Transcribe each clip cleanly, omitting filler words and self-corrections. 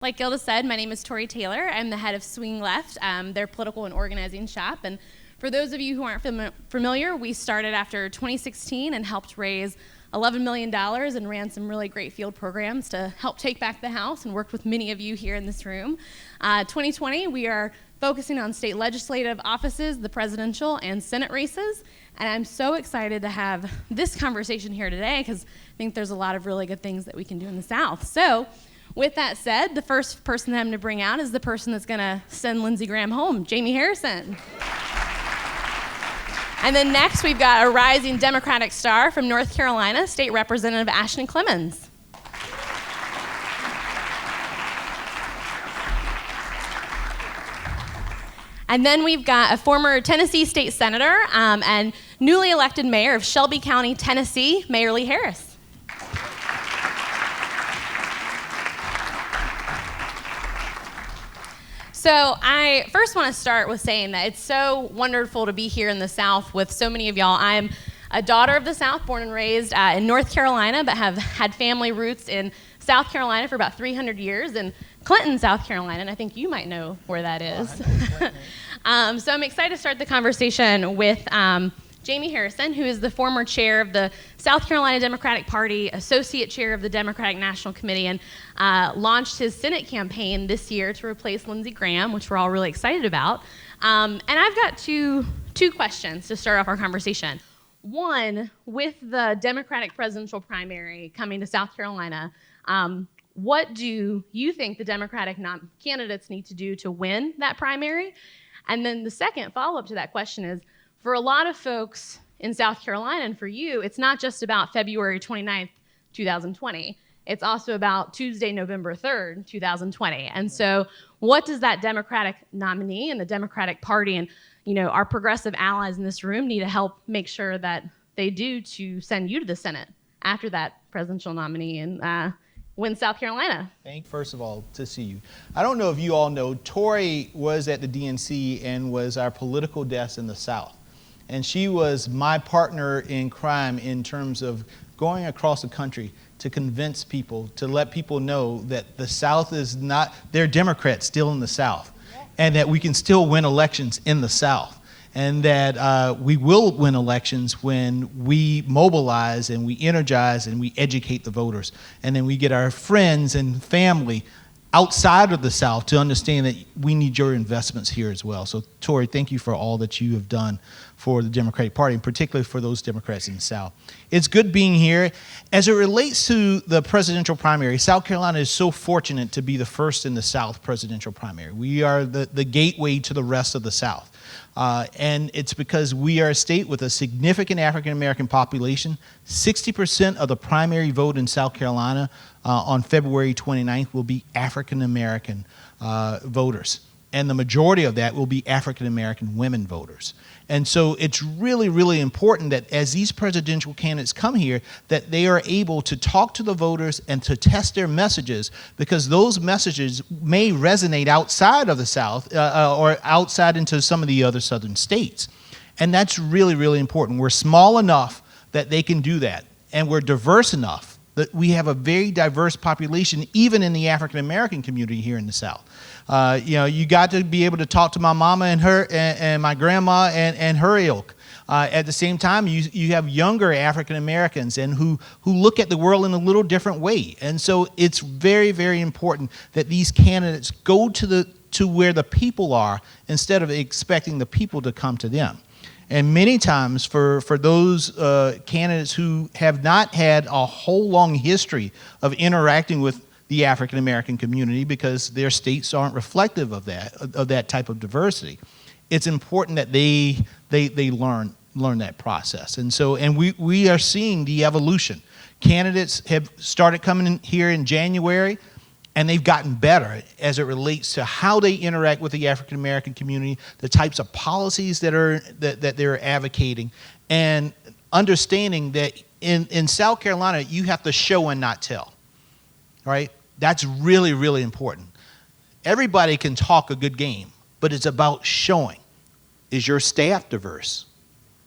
Like Gilda said, my name is Tori Taylor. I'm the head of Swing Left, their political and organizing shop. And for those of you who aren't familiar, we started after 2016 and helped raise $11 million and ran some really great field programs to help take back the House and worked with many of you here in this room. 2020, we are focusing on state legislative offices, the presidential and Senate races. And I'm so excited to have this conversation here today because I think there's a lot of really good things that we can do in the South. So with that said, the first person that I'm going to bring out is the person that's going to send Lindsey Graham home, Jaime Harrison. And then next, we've got a rising Democratic star from North Carolina, State Representative Ashton Clemmons. And then we've got a former Tennessee state senator and newly elected mayor of Shelby County, Tennessee, Mayor Lee Harris. So I first want to start with saying that it's so wonderful to be here in the South with so many of y'all. I'm a daughter of the South, born and raised in North Carolina, but have had family roots in South Carolina for about 300 years, in Clinton, South Carolina, and I think you might know where that is. So I'm excited to start the conversation with Jaime Harrison, who is the former chair of the South Carolina Democratic Party, associate chair of the Democratic National Committee, and launched his Senate campaign this year to replace Lindsey Graham, which we're all really excited about. And I've got two questions to start off our conversation. One, with the Democratic presidential primary coming to South Carolina, what do you think the Democratic candidates need to do to win that primary? And then the second follow-up to that question is, for a lot of folks in South Carolina, and for you, it's not just about February 29th, 2020. It's also about Tuesday, November 3rd, 2020. And so what does that Democratic nominee and the Democratic Party and our progressive allies in this room need to help make sure that they do to send you to the Senate after that presidential nominee and win South Carolina? First of all, to see you. I don't know if you all know, Tori was at the DNC and was our political desk in the South. And she was my partner in crime in terms of going across the country to convince people, to let people know that the South is not, they're Democrats still in the South, and that we can still win elections in the South, and that we will win elections when we mobilize and we energize and we educate the voters. And then we get our friends and family outside of the South to understand that we need your investments here as well. So, Tori, thank you for all that you have done for the Democratic Party, and particularly for those Democrats in the South. It's good being here. As it relates to the presidential primary, South Carolina is so fortunate to be the first in the South presidential primary. We are the gateway to the rest of the South. And it's because we are a state with a significant African-American population. 60% of the primary vote in South Carolina on February 29th will be African-American voters. And the majority of that will be African-American women voters. And so it's really, really important that as these presidential candidates come here, that they are able to talk to the voters and to test their messages, because those messages may resonate outside of the South or outside into some of the other southern states. And that's really, really important. We're small enough that they can do that, and we're diverse enough that we have a very diverse population, even in the African-American community here in the South. You got to be able to talk to my mama and her and my grandma and her ilk. At the same time, you have younger African Americans and who look at the world in a little different way. And so it's very, very important that these candidates go to where the people are instead of expecting the people to come to them. And many times for those candidates who have not had a whole long history of interacting with the African American community because their states aren't reflective of that type of diversity, it's important that they learn that process. And we are seeing the evolution. Candidates have started coming in here in January, and they've gotten better as it relates to how they interact with the African American community, the types of policies that they're advocating, and understanding that in South Carolina you have to show and not tell. Right? That's really, really important. Everybody can talk a good game, but it's about showing. Is your staff diverse?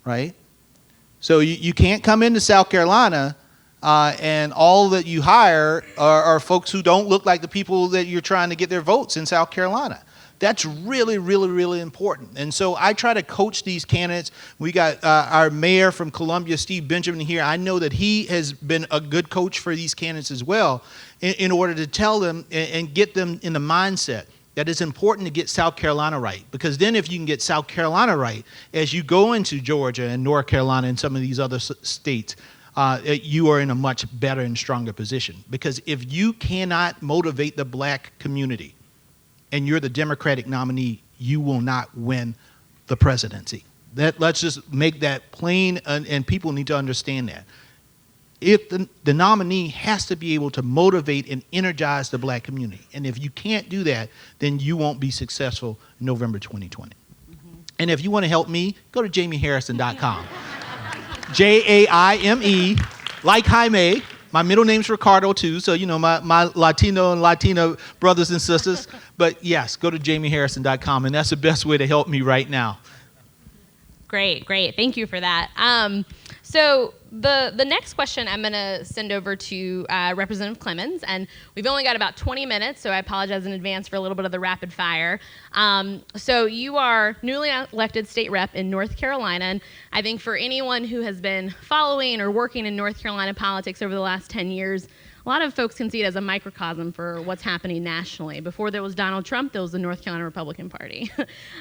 Right? So you can't come into South Carolina and all that you hire are folks who don't look like the people that you're trying to get their votes in South Carolina. That's really, really, really important. And so I try to coach these candidates. We got our mayor from Columbia, Steve Benjamin, here. I know that he has been a good coach for these candidates as well in order to tell them and get them in the mindset that it's important to get South Carolina right. Because then if you can get South Carolina right, as you go into Georgia and North Carolina and some of these other states, you are in a much better and stronger position. Because if you cannot motivate the black community, and you're the Democratic nominee, you will not win the presidency. Let's just make that plain, and people need to understand that. If the nominee has to be able to motivate and energize the black community, and if you can't do that, then you won't be successful in November 2020. Mm-hmm. And if you want to help me, go to JaimeHarrison.com. Jaime, like Jaime. My middle name's Ricardo, too, so, you know, my Latino and Latina brothers and sisters. But, yes, go to JaimeHarrison.com, and that's the best way to help me right now. Great. Thank you for that. So the next question I'm going to send over to Representative Clemmons, and we've only got about 20 minutes, so I apologize in advance for a little bit of the rapid fire. So you are newly elected state rep in North Carolina, and I think for anyone who has been following or working in North Carolina politics over the last 10 years, a lot of folks can see it as a microcosm for what's happening nationally. Before there was Donald Trump, there was the North Carolina Republican Party.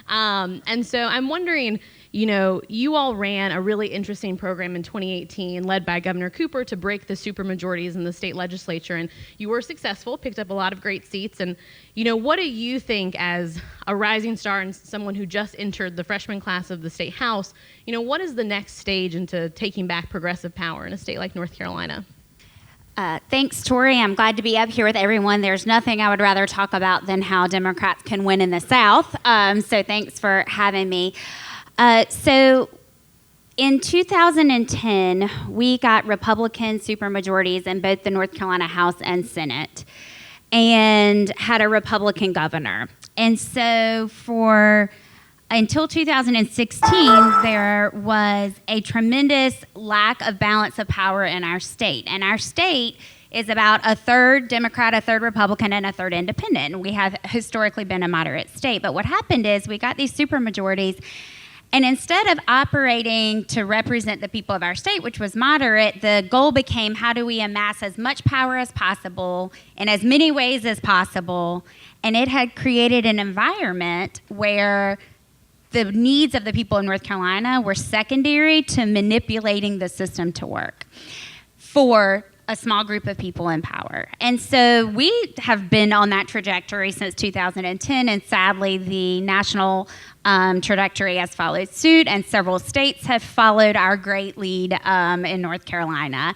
And so I'm wondering, you know, you all ran a really interesting program in 2018 led by Governor Cooper to break the supermajorities in the state legislature. And you were successful, picked up a lot of great seats. And, you know, what do you think as a rising star and someone who just entered the freshman class of the state house, you know, what is the next stage into taking back progressive power in a state like North Carolina? Thanks, Tori. I'm glad to be up here with everyone. There's nothing I would rather talk about than how Democrats can win in the South. So thanks for having me. So in 2010, we got Republican supermajorities in both the North Carolina House and Senate and had a Republican governor. And so until 2016, there was a tremendous lack of balance of power in our state. And our state is about a third Democrat, a third Republican, and a third independent. And we have historically been a moderate state. But what happened is we got these supermajorities, and instead of operating to represent the people of our state, which was moderate, the goal became how do we amass as much power as possible in as many ways as possible. And it had created an environment where the needs of the people in North Carolina were secondary to manipulating the system to work for a small group of people in power. And so we have been on that trajectory since 2010, and sadly the national trajectory has followed suit, and several states have followed our great lead in North Carolina.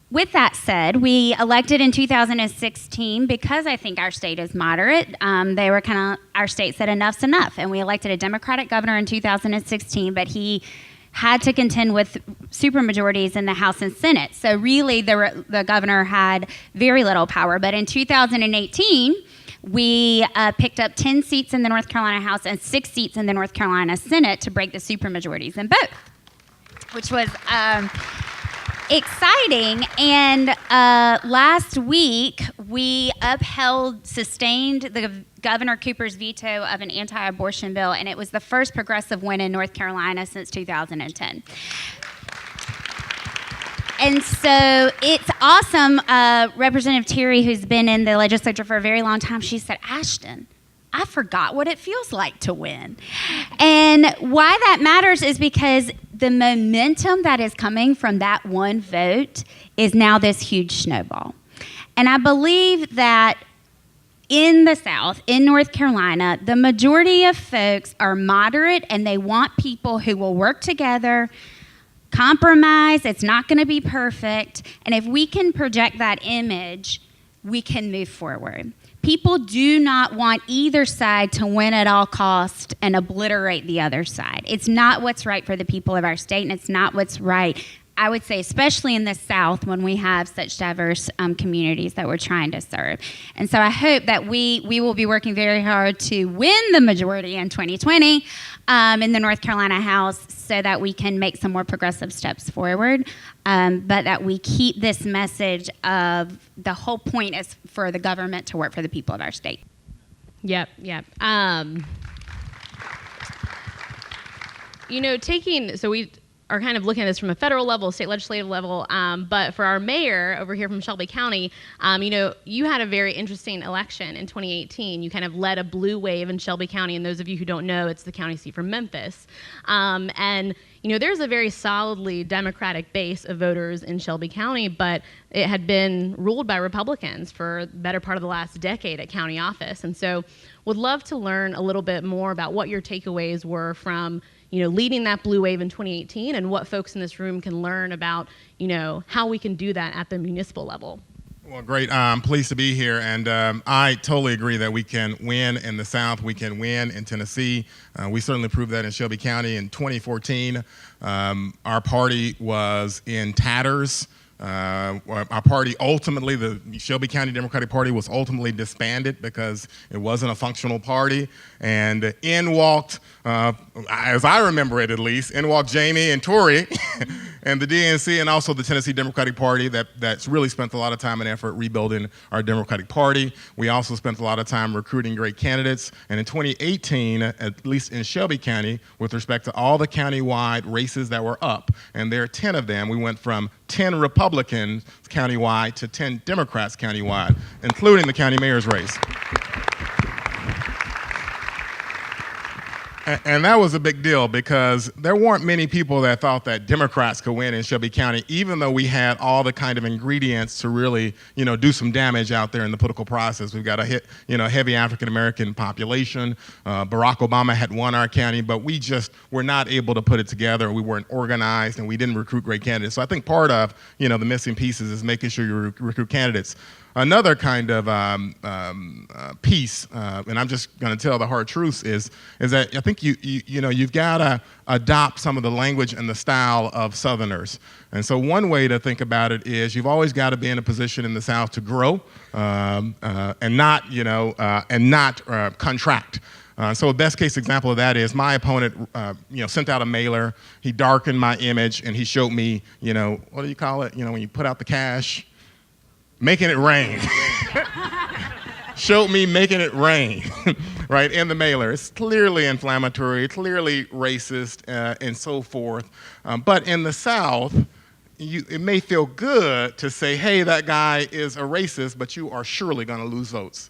With that said, we elected in 2016 because I think our state is moderate. They were our state said enough's enough, and we elected a Democratic governor in 2016, but he had to contend with supermajorities in the House and Senate. So really, the governor had very little power. But in 2018, we picked up 10 seats in the North Carolina House and 6 seats in the North Carolina Senate to break the supermajorities in both, which was exciting. And last week, we sustained the Governor Cooper's veto of an anti-abortion bill, and it was the first progressive win in North Carolina since 2010. And so it's awesome. Representative Tori, who's been in the legislature for a very long time, she said, Ashton, I forgot what it feels like to win. And why that matters is because the momentum that is coming from that one vote is now this huge snowball. And I believe that in the South, in North Carolina, the majority of folks are moderate, and they want people who will work together, compromise. It's not going to be perfect. And if we can project that image, we can move forward. People do not want either side to win at all costs and obliterate the other side. It's not what's right for the people of our state, and it's not what's right I would say, especially in the South, when we have such diverse communities that we're trying to serve. And so I hope that we will be working very hard to win the majority in 2020 in the North Carolina House so that we can make some more progressive steps forward, but that we keep this message of the whole point is for the government to work for the people of our state. Yep. So we are kind of looking at this from a federal level, state legislative level, but for our mayor over here from Shelby County, you had a very interesting election in 2018. You kind of led a blue wave in Shelby County, and those of you who don't know, it's the county seat for Memphis. There's a very solidly Democratic base of voters in Shelby County, but it had been ruled by Republicans for the better part of the last decade at county office. And so would love to learn a little bit more about what your takeaways were from leading that blue wave in 2018 and what folks in this room can learn about, how we can do that at the municipal level. Well, great. I'm pleased to be here, and I totally agree that we can win in the South. We can win in Tennessee. We certainly proved that in Shelby County in 2014. Our party was in tatters. Our party ultimately, the Shelby County Democratic Party, was ultimately disbanded because it wasn't a functional party. And in walked, as I remember it at least, in walked Jaime and Tori and the DNC and also the Tennessee Democratic Party that's really spent a lot of time and effort rebuilding our Democratic Party. We also spent a lot of time recruiting great candidates. And in 2018, at least in Shelby County, with respect to all the countywide races that were up, and there are 10 of them, we went from 10 Republicans countywide to 10 Democrats countywide, including the county mayor's race. And that was a big deal because there weren't many people that thought that Democrats could win in Shelby County, even though we had all the kind of ingredients to really, do some damage out there in the political process. We've got a heavy African-American population. Barack Obama had won our county, but we just were not able to put it together. We weren't organized, and we didn't recruit great candidates. So I think part of, the missing pieces is making sure you recruit candidates. Another kind of piece, and I'm just going to tell the hard truth, is that I think you've got to adopt some of the language and the style of Southerners. And so one way to think about it is you've always got to be in a position in the South to grow and not contract. So a best case example of that is my opponent, sent out a mailer. He darkened my image and he showed me, what do you call it? When you put out the cash. Making it rain. Showed me making it rain, right, in the mailer. It's clearly inflammatory, clearly racist, and so forth. But in the South, it may feel good to say, hey, that guy is a racist, but you are surely going to lose votes.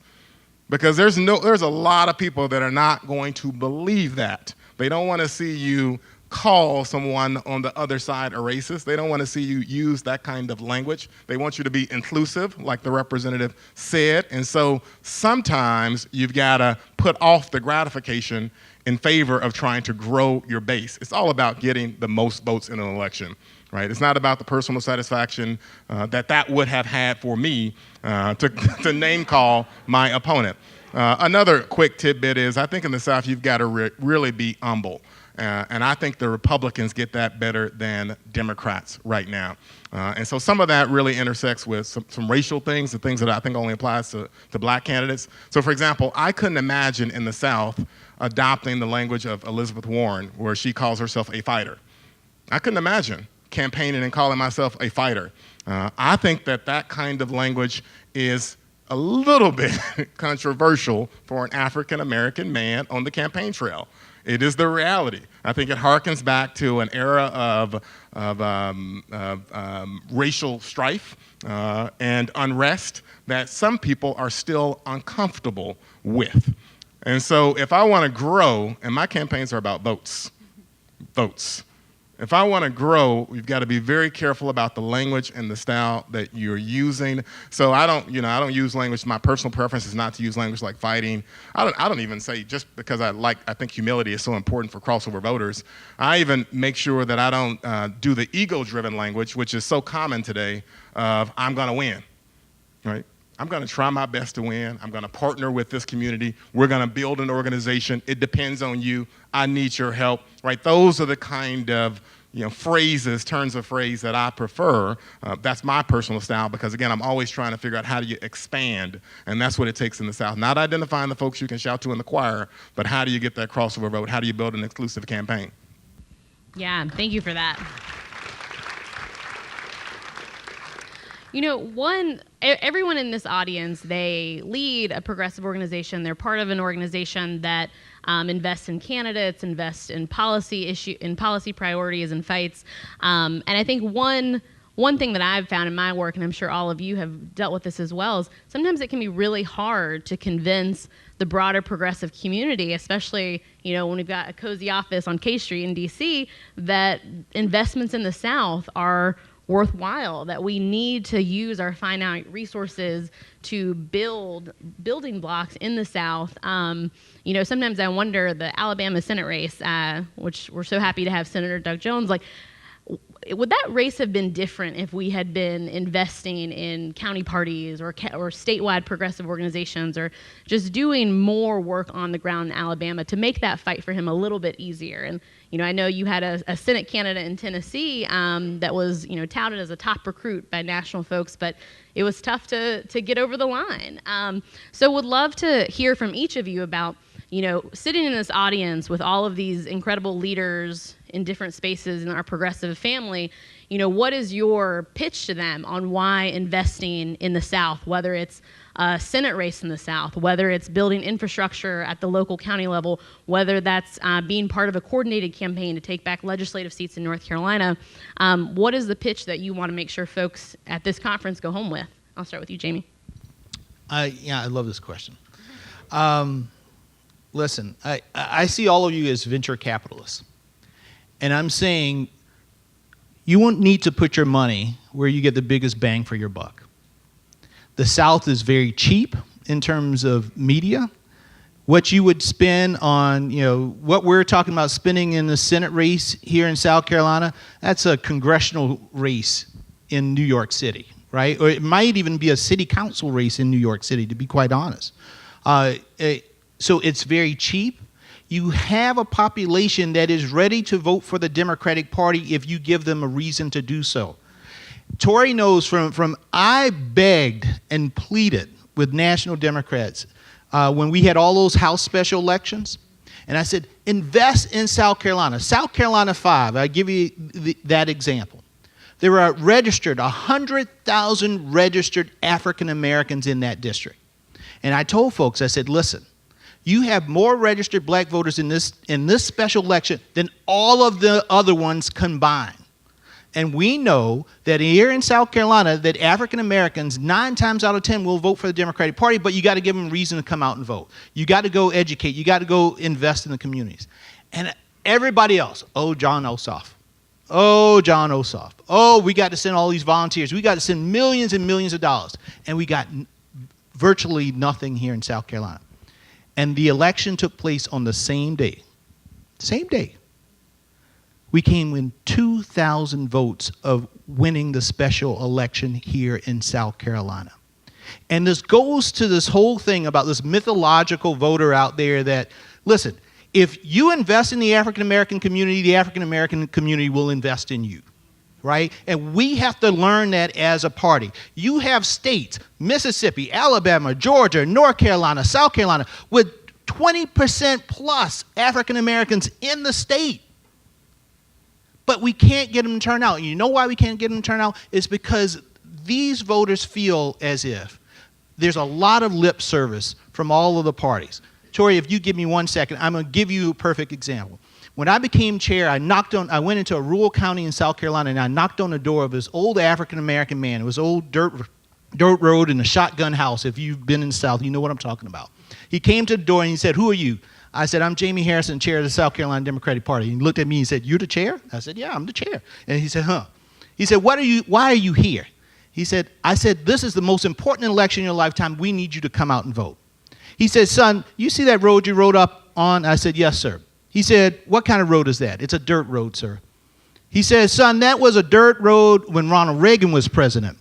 Because there's a lot of people that are not going to believe that. They don't want to see you call someone on the other side a racist. They don't want to see you use that kind of language. They want you to be inclusive, like the representative said. And so sometimes you've got to put off the gratification in favor of trying to grow your base. It's all about getting the most votes in an election, right? It's not about the personal satisfaction that would have had for me to name call my opponent. Another quick tidbit is I think in the South you've got to really be humble. And I think the Republicans get that better than Democrats right now. And so some of that really intersects with some racial things, the things that I think only applies to black candidates. So for example, I couldn't imagine in the South adopting the language of Elizabeth Warren, where she calls herself a fighter. I couldn't imagine campaigning and calling myself a fighter. I think that kind of language is a little bit controversial for an African-American man on the campaign trail. It is the reality. I think it harkens back to an era of racial strife and unrest that some people are still uncomfortable with. And so if I want to grow, and my campaigns are about votes. If I want to grow, we've got to be very careful about the language and the style that you're using. So I don't use language. My personal preference is not to use language like fighting. I don't even say, just because I think humility is so important for crossover voters. I even make sure that I don't do the ego-driven language, which is so common today, of I'm going to win, right? I'm going to try my best to win. I'm going to partner with this community. We're going to build an organization. It depends on you. I need your help, right? Those are the kind of, phrases, turns of phrase that I prefer. That's my personal style because, again, I'm always trying to figure out how do you expand, and that's what it takes in the South. Not identifying the folks you can shout to in the choir, but how do you get that crossover vote? How do you build an exclusive campaign? Yeah, thank you for that. Everyone in this audience, they lead a progressive organization. They're part of an organization that invests in candidates, invests in policy priorities and fights. And I think one thing that I've found in my work, and I'm sure all of you have dealt with this as well, is sometimes it can be really hard to convince the broader progressive community, especially when we've got a cozy office on K Street in DC, that investments in the South are worthwhile, that we need to use our finite resources to build building blocks in the South. Sometimes I wonder, the Alabama Senate race, which we're so happy to have Senator Doug Jones, would that race have been different if we had been investing in county parties or statewide progressive organizations, or just doing more work on the ground in Alabama to make that fight for him a little bit easier? And I know you had a Senate candidate in Tennessee that was touted as a top recruit by national folks, but it was tough to get over the line. So would love to hear from each of you about sitting in this audience with all of these incredible leaders in different spaces in our progressive family, what is your pitch to them on why investing in the South, whether it's a Senate race in the South, whether it's building infrastructure at the local county level, whether that's being part of a coordinated campaign to take back legislative seats in North Carolina, what is the pitch that you want to make sure folks at this conference go home with? I'll start with you, Jamie. I love this question. Listen, I see all of you as venture capitalists. And I'm saying you won't need to put your money where you get the biggest bang for your buck. The South is very cheap in terms of media. What you would spend on, what we're talking about spending in the Senate race here in South Carolina, that's a congressional race in New York City, right? Or it might even be a city council race in New York City, to be quite honest. So it's very cheap. You have a population that is ready to vote for the Democratic Party if you give them a reason to do so. Tori knows from I begged and pleaded with national Democrats when we had all those House special elections. And I said, invest in South Carolina. South Carolina 5, I give you that example. There are 100,000 registered African Americans in that district. And I told folks, I said, listen, you have more registered black voters in this special election than all of the other ones combined. And we know that here in South Carolina that African Americans 9 times out of 10 will vote for the Democratic Party, but you got to give them reason to come out and vote. You got to go educate. You got to go invest in the communities. And everybody else, John Ossoff. John Ossoff. We got to send all these volunteers. We got to send millions and millions of dollars. And we got virtually nothing here in South Carolina. And the election took place on the same day. Same day. We came in 2,000 votes of winning the special election here in South Carolina. And this goes to this whole thing about this mythological voter out there that, listen, if you invest in the African American community, the African American community will invest in you. Right? And we have to learn that as a party. You have states, Mississippi, Alabama, Georgia, North Carolina, South Carolina, with 20% plus African Americans in the state. But we can't get them to turn out. And you know why we can't get them to turn out? It's because these voters feel as if there's a lot of lip service from all of the parties. Tori, if you give me 1 second, I'm going to give you a perfect example. When I became chair, I went into a rural county in South Carolina, and I knocked on the door of this old African-American man. It was old dirt road and a shotgun house. If you've been in the South, you know what I'm talking about. He came to the door, and he said, "Who are you?" I said, "I'm Jaime Harrison, chair of the South Carolina Democratic Party." And he looked at me and said, "You're the chair?" I said, "Yeah, I'm the chair." And he said, "Huh." He said, "Why are you here?" He said, "I said, this is the most important election in your lifetime. We need you to come out and vote." He said, "Son, you see that road you rode up on?" I said, "Yes, sir." He said, "What kind of road is that?" "It's a dirt road, sir." He said, "Son, that was a dirt road when Ronald Reagan was president.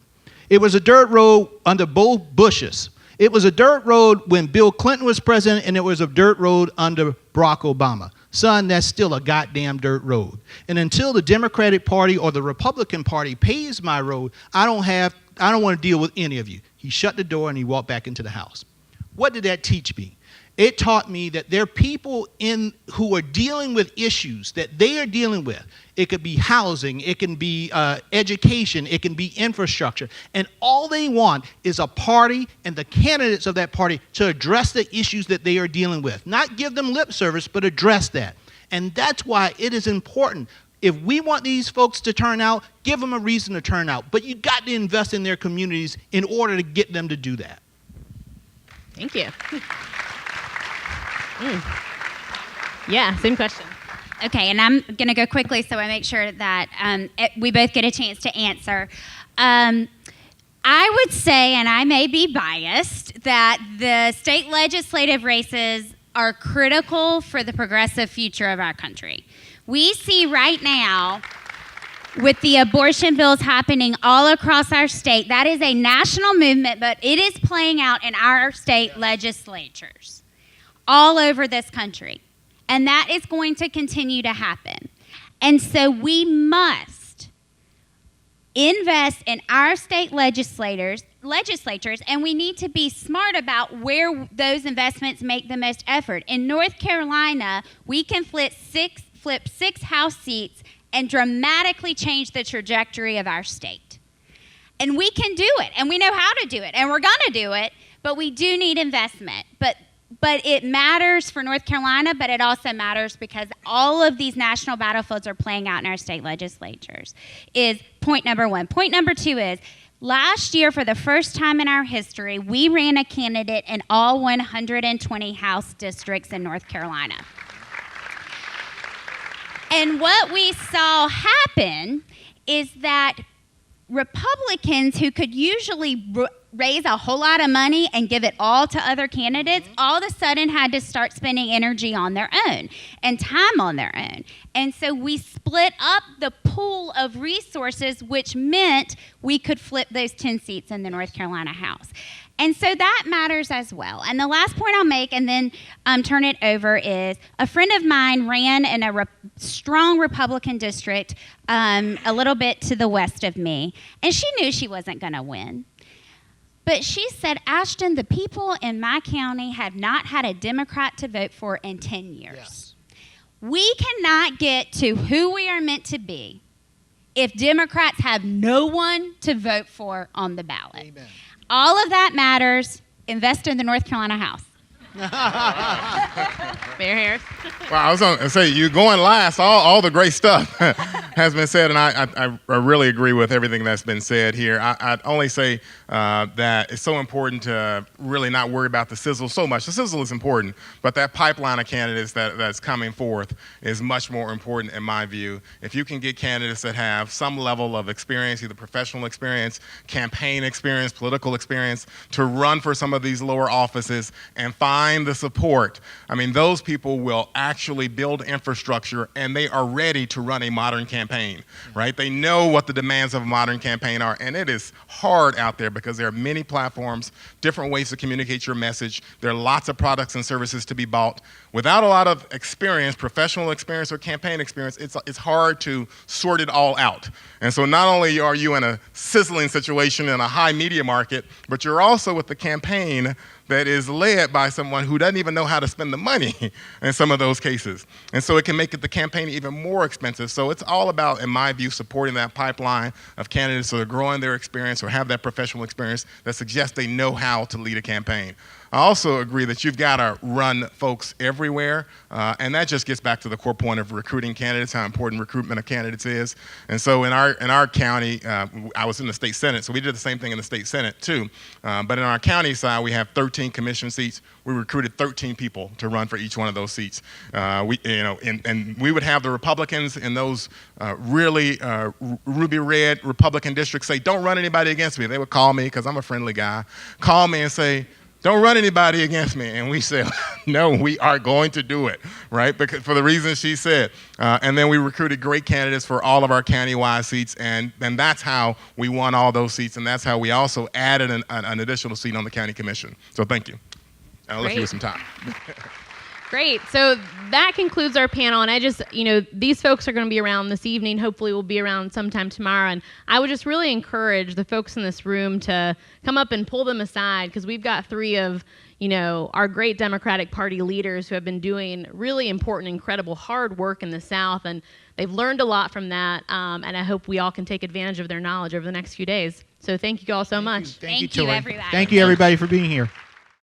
It was a dirt road under both Bushes. It was a dirt road when Bill Clinton was president, and it was a dirt road under Barack Obama. son, that's still a goddamn dirt road. And until the Democratic Party or the Republican Party pays my road, I don't want to deal with any of you. He shut the door and he walked back into the house. What did that teach me? It taught me that there are people who are dealing with issues that they are dealing with. It could be housing, it can be education, it can be infrastructure. And all they want is a party and the candidates of that party to address the issues that they are dealing with. Not give them lip service, but address that. And that's why it is important. If we want these folks to turn out, give them a reason to turn out. But you got to invest in their communities in order to get them to do that. Thank you. Yeah, same question. Okay, and I'm going to go quickly so I make sure that we both get a chance to answer. I would say, and I may be biased, that the state legislative races are critical for the progressive future of our country. We see right now, with the abortion bills happening all across our state, that is a national movement, but it is playing out in our state legislatures all over this country. And that is going to continue to happen. And so we must invest in our state legislatures, and we need to be smart about where those investments make the most effort. In North Carolina, we can flip six House seats and dramatically change the trajectory of our state. And we can do it, and we know how to do it, and we're going to do it, but we do need investment. But it matters for North Carolina, but it also matters because all of these national battlefields are playing out in our state legislatures, is point number one. Point number two is, last year, for the first time in our history, we ran a candidate in all 120 House districts in North Carolina. And what we saw happen is that Republicans who could usually raise a whole lot of money and give it all to other candidates, all of a sudden had to start spending energy on their own and time on their own. And so we split up the pool of resources, which meant we could flip those 10 seats in the North Carolina House. And so that matters as well. And the last point I'll make, and then turn it over, is a friend of mine ran in a strong Republican district a little bit to the west of me, and she knew she wasn't going to win. But she said, Ashton, the people in my county have not had a Democrat to vote for in 10 years. Yes. We cannot get to who we are meant to be if Democrats have no one to vote for on the ballot. Amen. All of that matters. Invest in the North Carolina House. Mayor Harris. Well, I was going to say, you going last, all the great stuff has been said, and I really agree with everything that's been said here. I'd only say that it's so important to really not worry about the sizzle so much. The sizzle is important, but that pipeline of candidates that's coming forth is much more important in my view. If you can get candidates that have some level of experience, either professional experience, campaign experience, political experience, to run for some of these lower offices and find the support, I mean, those people will actually build infrastructure, and they are ready to run a modern campaign, right? They know what the demands of a modern campaign are, and it is hard out there because there are many platforms, different ways to communicate your message. There are lots of products and services to be bought. Without a lot of experience, professional experience or campaign experience, it's hard to sort it all out. And so not only are you in a sizzling situation in a high media market, but you're also with the campaign that is led by someone who doesn't even know how to spend the money in some of those cases. And so it can make the campaign even more expensive. So it's all about, in my view, supporting that pipeline of candidates that are growing their experience or have that professional experience that suggests they know how to lead a campaign. I also agree that you've got to run folks everywhere, and that just gets back to the core point of recruiting candidates, how important recruitment of candidates is. And so in our county, I was in the state senate, so we did the same thing in the state senate too. But in our county side, we have 13 commission seats. We recruited 13 people to run for each one of those seats. And we would have the Republicans in those really ruby red Republican districts say, "Don't run anybody against me." They would call me because I'm a friendly guy. Call me and say, "Don't run anybody against me." And we said, no, we are going to do it, right? Because for the reasons she said. And then we recruited great candidates for all of our county-wide seats, and that's how we won all those seats, and that's how we also added an additional seat on the county commission. So thank you. I'll let you with some time. Great. So that concludes our panel. And I just, these folks are going to be around this evening. Hopefully we'll be around sometime tomorrow. And I would just really encourage the folks in this room to come up and pull them aside, because we've got three of, our great Democratic Party leaders who have been doing really important, incredible, hard work in the South. And they've learned a lot from that. And I hope we all can take advantage of their knowledge over the next few days. So thank you all so much. Thank you, everybody. Thank you, everybody, for being here.